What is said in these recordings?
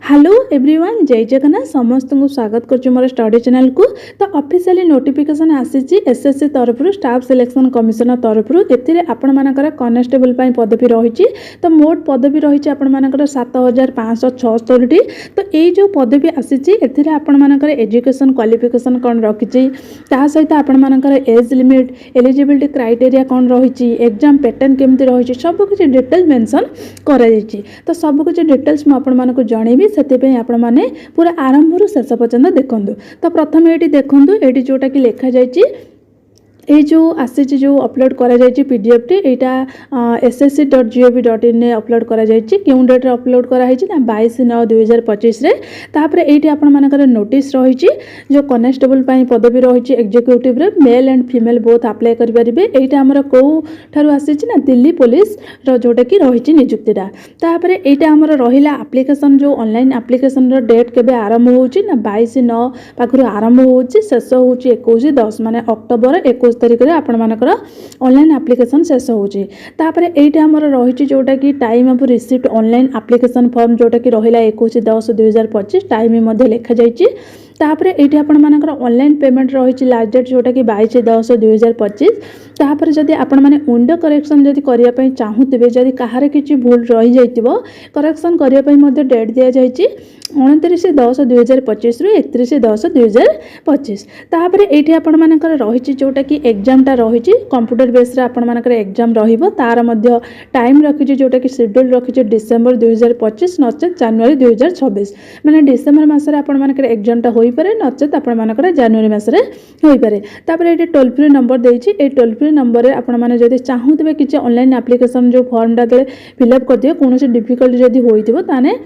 Hello everyone जय जगन्नाथ समस्त को स्वागत कर मोर स्टडी चैनल को। तो ऑफिशियली नोटिफिकेशन आसी एसएससी तरफ स्टाफ सिलेक्शन कमिशन तरफ आपण मानकर कॉन्स्टेबल पदवी रही। तो मोट पदवी रही आपर 7576। तो ये जो पदवी आसी आपर एजुकेशन क्वालिफिकेशन कौन रखी सहित आपर एज लिमिट एलिजिबिलिटी क्राइटेरिया कौन रही एग्जाम पैटर्न केमती रही सबकि डिटेल्स मेंशन कर। तो सबकि डिटेल्स मुझे जनइबी से आपण मैंने पूरा आरंभ शेष पर्यंत देखूँ। तो प्रथम ये देखूँ ये जोटा कि लिखा जाए ये जो आसी जो अपलोड करा पीडीएफ टी यहाँ ssc.gov.in अपलोड करा क्यों डेट रे अपलोड कराई ना 22/9/2025 तापर ये आपर नोटिस रही जो कॉन्स्टेबल पदवी रही एग्जीक्यूटिव रे male and female both apply करेंगे। यहाँ आमर कौ ठार आसी ना दिल्ली पुलिस जोटा कि रही निजुक्तिटा। तापर यहाँ आमर रहा आप्लिकेसन जो ऑनलाइन आप्लिकेसन डेट केबे आरंभ होची ना 22/9 पाखरु आरंभ होची शेष होची 21/10 माने अक्टोबर 21 तारिख में आपण मानकर ऑनलाइन एप्लिकेशन शेष होची। तापर एटा हमर रही जोटा कि time of receipt online application form जोटा कि रहिला 21/10/2025 टाइम मध्ये लिखा जाइछि। तापर ये आपण मानकर ऑनलाइन पेमेंट रही लास्ट डेट जोटा कि 22/10/2025। तापर जदि आपण माने विंडो करेक्शन जदि करिया पई चाहुतिबे जदि कहार किछि भूल रही जाइतिबो करेक्शन करिया पई मध्ये डेट दिया जाइछि 29/10/2025 रु 31/10/2025। तापर एठी आपण मानकर रही जोटा कि एग्जामटा रही कंप्यूटर बेस रे आपण मानकर एग्जाम रहिबो तार मध्ये टाइम रखिछि जोटा कि शेड्यूल रखिछि डिसेंबर 2025 नचेत जनवरी 2026 माने डिसेंबर मास रे आपण मानकर एग्जामटा होई पारे नचेत आपण मानकर जनवरी मास रे होई पारे। तापर एठी टोल फ्री नंबर देछि ए टोल फ्री नंबर रे आपण माने जदि चाहुतबे किछि ऑनलाइन एप्लिकेशन जो फॉर्मटा दे फिलअप कर दियो कोनोसी डिफिकल्टी जदि होइतिबो ताने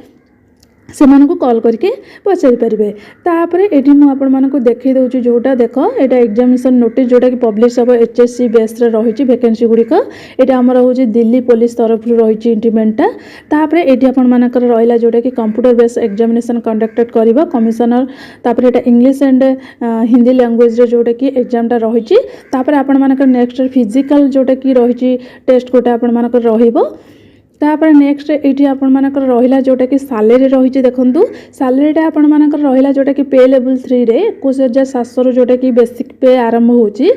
से कॉल करके पचारि पारे। तापर ये मुझे देखी दूँ जोटा देख यहाँ एग्जामिनेशन नोटिस जोटा कि पब्लिश हम एचएससी बेस रही वैकेंसी गुड़िक यहाँ आमर हूँ दिल्ली पुलिस तरफ रही इंटीमेंटा। तापर ये आपर रहा जोटा कि कंप्यूटर बेस एग्जामिनेशन कंडक्टेड कर कमिशनर। तापर यहाँ इंग्लिश एंड हिंदी लैंग्वेज जोटा कि एग्जामटा रही। तापर आपर नेक्स्ट फिजिकल जोटा कि रही टेस्ट गोटे आपर रहिबो। तापर नेक्स्ट ये आपण मानकर रहिला जोटा कि सैलरी रही देखंतु सैलरीटा आपण मानकर रहिला जोटा कि पे लेवल 3 रे 21,700 जोटा कि बेसिक पे आरंभ होची।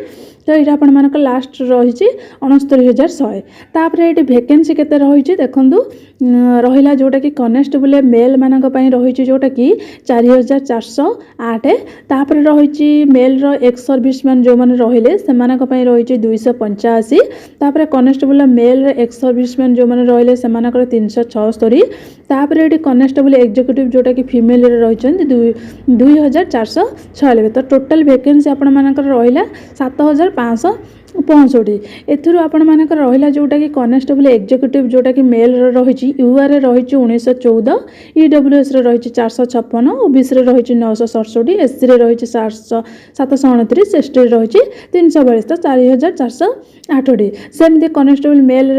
तो ये आपण मानकर लास्ट रही 69,100। तापर ये वैकेंसी केते रही देखंतु रहिला जोटा कि कॉन्स्टेबल मेल मानक पई रही जोटा कि 4,408। तापर रही मेल रो एक्स सर्विसमैन जो माने रहिले से मानक पई रही 285। तापर कॉन्स्टेबल मेल रो एक्स सर्विसमैन जो माने रहिले से मानकर 376। तापर ये कॉन्स्टेबल एग्जीक्यूटिव जोटा कि फीमेल रही 2,496। तो टोटल वैकेंसी आपण मानकर रहिला 7,565। एथुरु आपण मानकर रहिला जोटा कि कॉन्स्टेबल एग्जीक्यूटिव जोटा कि मेल रही यूआर रही 1914 ईडब्ल्यूएस रही 456 ओबीसी रही 967 एससी रही 729 एसटी रही 342। तो 4,408। सेमती कॉन्स्टेबल मेल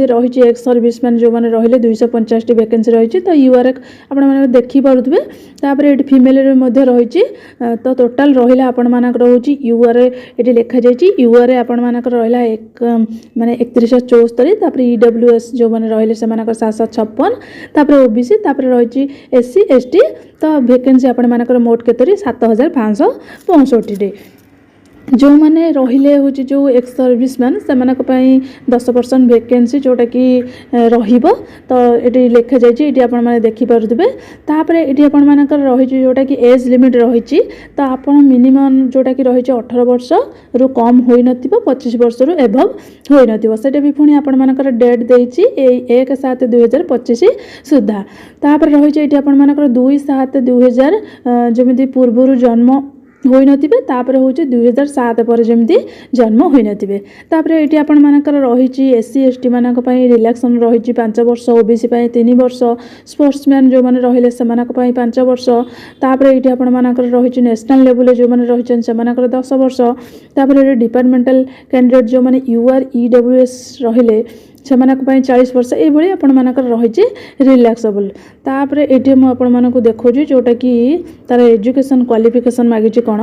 रही एक्स सर्विसमैन जो मैंने रहिले 250 वैकेंसी रही। तो यूआर आपण माने देखि पारुथबे। तापर ये फीमेल रही तो टोटाल रहिला आपण मानकर रही यूआर ये लिखा जाइए यूआर आपण मानकर रहिला एक माने 3174। तापर ईडब्ल्यूएस जो मैंने रहिले से मानकर 756। तापर ओबीसी तापर रही एससी एसटी। तो वैकेंसी आपण मानकर मोट केतरी 7,565। जो मैंने रहिले हूँ जो एक्स सर्विसमैन से 10% वैकेंसी जोटा कि रहिबो। तो ये लिखा जाइए ये आपण माने देखि पारुथबे। तापर ये आपण मानकर रही जोटा कि एज लिमिट रही तो आप मिनिमम जोटा कि रही 18 वर्ष रु कम होई नथिबो 25 वर्ष रु एभव होई नथिबो सेटा भी पुणी आपण मानकर डेट देछि 1/7/2025 सुधा। तापर रही ये आपण मानकर 2/7/2000 जमिति पूर्व जन्म होई नथिबे। तापर होची 2007 पर जमिति जन्म होई नथिबे। तापर एटी आपण मानकर रही एससी एसटी मानक पई रिलैक्सन रही 5 वर्ष ओबीसी पई 3 वर्ष स्पोर्ट्समैन जो माने रहिले से मानक पई 5 वर्ष। तापर एटी आपण मानकर रही नेशनल लेवल जो माने रहिचन से मानकर 10 वर्ष। तापर एटी डिपार्टमेंटल कैंडिडेट जो माने यूआर ईडब्ल्यूएस रहिले से 40 वर्ष ये आपण मानकर रही रिलैक्सेबल। तापर ये मुझे देखो जोटा कि तार एजुकेशन क्वालिफिकेशन मागिची कौन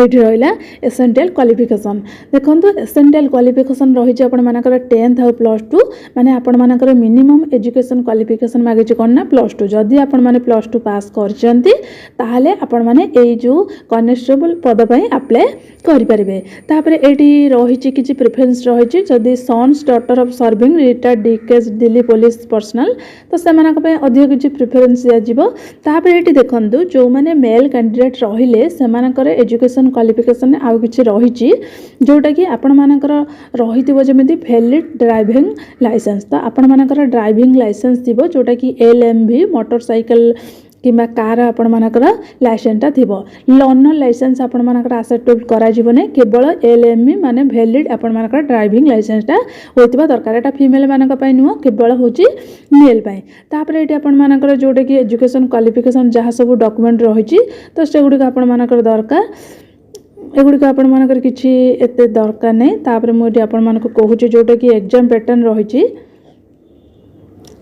ଏଇଠି ରହିଲା ଏସେନ୍ସିଆଲ୍ କ୍ୱାଲିଫିକେସନ୍। ଦେଖନ୍ତୁ ଏସେନ୍ସିଆଲ୍ କ୍ୱାଲିଫିକେସନ୍ ରହିଛି ଆପଣମାନଙ୍କର 10th ଆଉ +2 ମାନେ ଆପଣମାନଙ୍କର ମିନିମମ୍ ଏଜୁକେସନ୍ କ୍ୱାଲିଫିକେସନ୍ ମାଗିଛି କ'ଣ ନା +2। ଯଦି ଆପଣମାନେ +2 ପାସ୍ କରିଛନ୍ତି ତାହେଲେ ଆପଣମାନେ ଏଇ ଯେଉଁ କନେଷ୍ଟେବଲ୍ ପଦ ପାଇଁ ଆପ୍ଲାଏ କରିପାରିବେ। ତାପରେ ଏଇଠି ରହିଛି କିଛି ପ୍ରିଫରେନ୍ସ ରହିଛି, ଯଦି sons daughter of serving retired DKS Delhi police personnel ତ ସେମାନଙ୍କ ପାଇଁ ଅଧିକ କିଛି ପ୍ରିଫରେନ୍ସ ଦିଆଯିବ। ତାପରେ ଏଇଠି ଦେଖନ୍ତୁ ଯେଉଁମାନେ ମେଲ୍ କ୍ୟାଣ୍ଡିଡେଟ୍ ରହିଲେ ସେମାନଙ୍କର ଏଜୁକେସନ୍ କ୍ୱାଲିଫିକେସନ୍ ଆଉ କିଛି ରହିଛି ଯେଉଁଟାକି ଆପଣମାନଙ୍କର ରହିଥିବ ଯେମିତି ଭ୍ୟାଲିଡ୍ ଡ୍ରାଇଭିଂ ଲାଇସେନ୍ସ। ତ ଆପଣମାନଙ୍କର ଡ୍ରାଇଭିଂ ଲାଇସେନ୍ସ ଥିବ ଯେଉଁଟାକି LMV ମୋଟରସାଇକେଲ କିମ୍ବା କାର ଆପଣମାନଙ୍କର ଲାଇସେନ୍ସଟା ଥିବ। ଲର୍ଣ୍ଣର ଲାଇସେନ୍ସ ଆପଣମାନଙ୍କର ଆକ୍ସେପ୍ଟ କରାଯିବନି, କେବଳ LMV ମାନେ ଭ୍ୟାଲିଡ୍ ଆପଣମାନଙ୍କର ଡ୍ରାଇଭିଂ ଲାଇସେନ୍ସଟା ହୋଇଥିବା ଦରକାର। ଏଇଟା ଫିମେଲମାନଙ୍କ ପାଇଁ ନୁହଁ, କେବଳ ହେଉଛି ମେଲ୍ ପାଇଁ। ତାପରେ ଏଇଠି ଆପଣମାନଙ୍କର ଯେଉଁଟାକି ଏଜୁକେସନ୍ କ୍ୱାଲିଫିକେସନ୍ ଯାହା ସବୁ ଡକୁମେଣ୍ଟ ରହିଛି ତ ସେଗୁଡ଼ିକ ଆପଣମାନଙ୍କର ଦରକାର। ଏଗୁଡ଼ିକ ଆପଣମାନଙ୍କର କିଛି ଏତେ ଦରକାର ନାହିଁ। ତାପରେ ମୁଁ ଏଠି ଆପଣମାନଙ୍କୁ କହୁଛି ଯେଉଁଟାକି ଏକ୍ଜାମ୍ ପ୍ୟାଟର୍ନ ରହିଛି।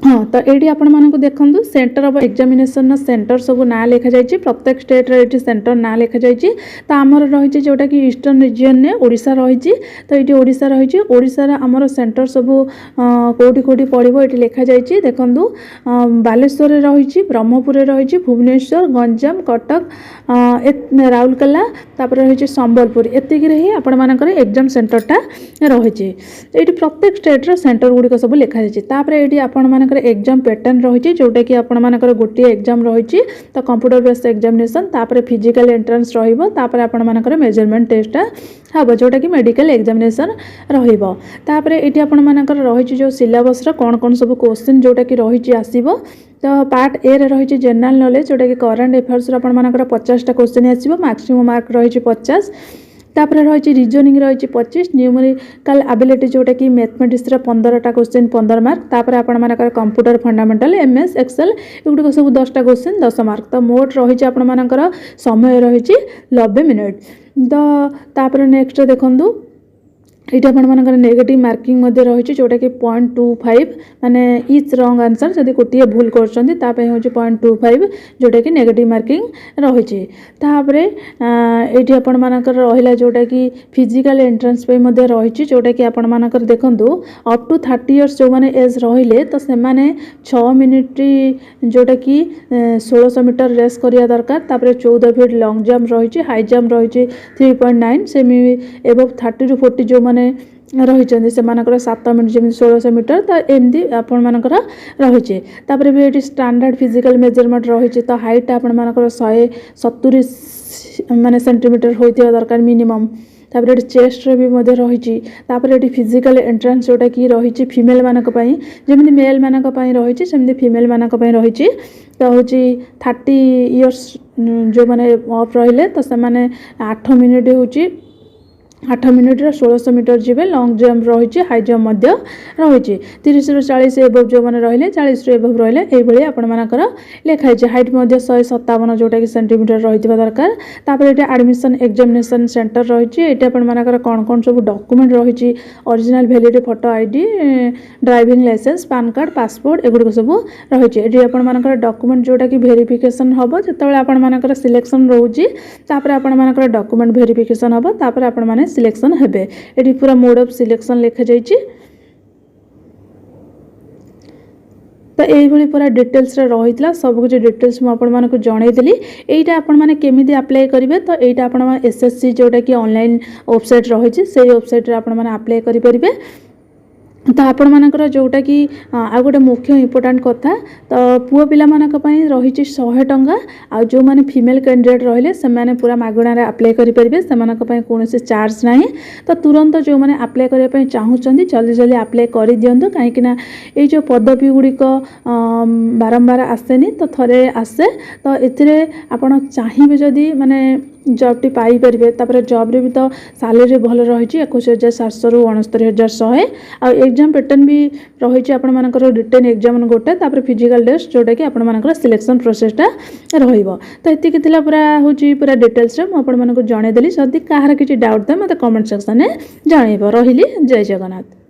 हाँ तो ये आपको देखो सेंटर ऑफ एग्जामिनेशन सेंटर सब ना लिखा जाए, प्रत्येक स्टेट रे सेंटर ना लिखा जाए। तो आमर रही जोटा कि ईस्टर्न रिजन ने ओडिशा रही, तो ये ओडिशा रही ओडिशा आमर सेंटर सब कौटी कौटी पड़ो ये लिखा जाए। देखो बालेश्वर रही, ब्रह्मपुर रही, भुवनेश्वर, गंजाम, कटक, राउरकेला, तापर रही संबलपुर, एतिक ही आपण मानकर एग्जाम सेंटरटा रही। ये प्रत्येक स्टेट रो सेंटर गुड़िक सब लिखा जाए। ये आपण मानकर एग्जाम पैटर्न रही जोटा कि आपण मानकर गोटे एग्जाम रही, तो कंप्यूटर बेस्ड एग्जामिनेशन, तापर फिजिकल एंट्रेंस रहिबो, तापर आपण मानकर मेजरमेंट टेस्ट हम जोटा कि मेडिकल एग्जामिनेशन रहिबो। तापर ये आपण मानकर रही जो सिलेबस कौन कौन सब क्वेश्चन जोटा कि रही आसीबो। तो पार्ट ए रे रही जनरल नॉलेज जोटा कि करंट अफेयर्स आपण मानकर 50टा क्वेश्चन आसीबो, मैक्सिमम मार्क रही 50। तापर रही रिजनिंग रही 25, न्यूमेरिकल एबिलिटी जोटा कि मैथमेटिक्स 15टा क्वेश्चन 15 मार्क। तापर आपण मानकर कंप्यूटर फंडामेंटल MS एक्सेल एगुड़िक सब 10टा क्वेश्चन 10 मार्क। तो मोट रही आपण मानकर समय रही 90 मिनिट। तो तापर नेक्स्ट देखंतु ये आपर नेगेटिव मार्किंग रही जोटा कि 0.25 माने इच रंग आंसर जदि गोटे भूल कर 0.25 जोटा कि नेगेटिव मार्किंग रही। तापर ये आपण मानकर रहा जोटा कि फिजिकल एंट्रेंस पे रही जोटा कि आपण मानकर देखंतु अप टू 30 इयर्स जो माने एज रहिले तो से माने 6 मिनिट जोटा कि 1600 मीटर रेस करिया दरकार। तापर 14 फीट लॉन्ग जंप रही, हाई जंप रही 3.9, सेमी एबव 30 टू 40 जो माने रही से 7 मिनट जमी 1600 मीटर। तो एमती आपण मानकर रही। तापर भी ये स्टैंडर्ड फिजिकल मेजरमेंट रही, तो हाइट आपण मानकर 170 माने सेंटीमीटर होइथिबा दरकार मिनिमम। तापर ये चेस्ट रे भी रही। तापर ये फिजिकल एंट्रेंस जोटा कि रही फीमेल मानक पई, जेमि मेल मानक पई रही सेमि फीमेल मानक पई रही। तो हूँ 30 इयर्स जो माने अफ रहिले तो से माने 8 मिनिट हूँ 8 मिनिट 1600 मीटर जीवे। लॉन्ग जंप रही, हाई जंप रही 30 ରୁ 40 एबव जो मैंने रहिले 40 ରୁ एबव रहिले ये आपण मानकर लिखाई। हाइट 157 जोटा कि सेंटीमीटर रही दरकार। तापर ये एडमिशन एग्जामिनेशन सेंटर रही, ये आपण मानकर कौन कौन सब डॉक्यूमेंट रही, original valid photo ID, driving licence, PAN card, passport एगुड़ सब रही। ये आपण मानकर डॉक्यूमेंट जोटा कि वेरिफिकेशन हम जो आपण मानकर सिलेक्शन रोचे, तापर आपण मानकर डॉक्यूमेंट वेरिफिकेशन हम, तापर आपण माने सिलेक्शन हेबे। एटी पूरा मोड ऑफ सिलेक्शन लिखा जाइए। तो ये पूरा डिटेल्स रही सब कुछ डिटेल्स मुझे जनईली। यहीटा आपण मैंने केमी अप्लाई करेंगे, तो यहाँ आप SSC जोटा कि ऑनलाइन वेबसाइट रही से वेबसाइट आपण मैंने अप्लाई करेंगे। तो आपण मानकर जोटा कि आ गोटे मुख्य इंपोर्टाट कथा, तो पुओ पिला मानक पई रही 100 टंका, आ जो माने फीमेल कैंडिडेट रहिले से माने पूरा मागणा रे अप्लाई करि परिबे, से मानक पई कोनोसी चार्ज नाही। तो तुरंत जो माने अप्लाई करिया पई चाहुचंदी जल्दी जल्दी अप्लाई करि दियंतु, काहे कि ना ए जो पदवी गुड़िक बारंबार आसेनी, तो थरे आसे। तो एथिरे आपण चाहिबे जदी माने जॉब टी पाई परिबे। तापर जॉब रे भी तो सैलरी भल रही 21,700 रु 69,100। आ एग्जाम पैटर्न भी रही आपण मानकर रिटन एग्जाम गोटे, तापर फिजिकल टेस्ट जोटा कि आपण मानकर सिलेक्शन प्रोसेसटा रहिबो। तो एतिक थिला पूरा होची पूरा डिटेल्स रे म आपण मानकर जणे देली। जदी काहर किछि डाउट था मते कमेंट सेक्शन में जणैबो। रहिली, जय जगन्नाथ।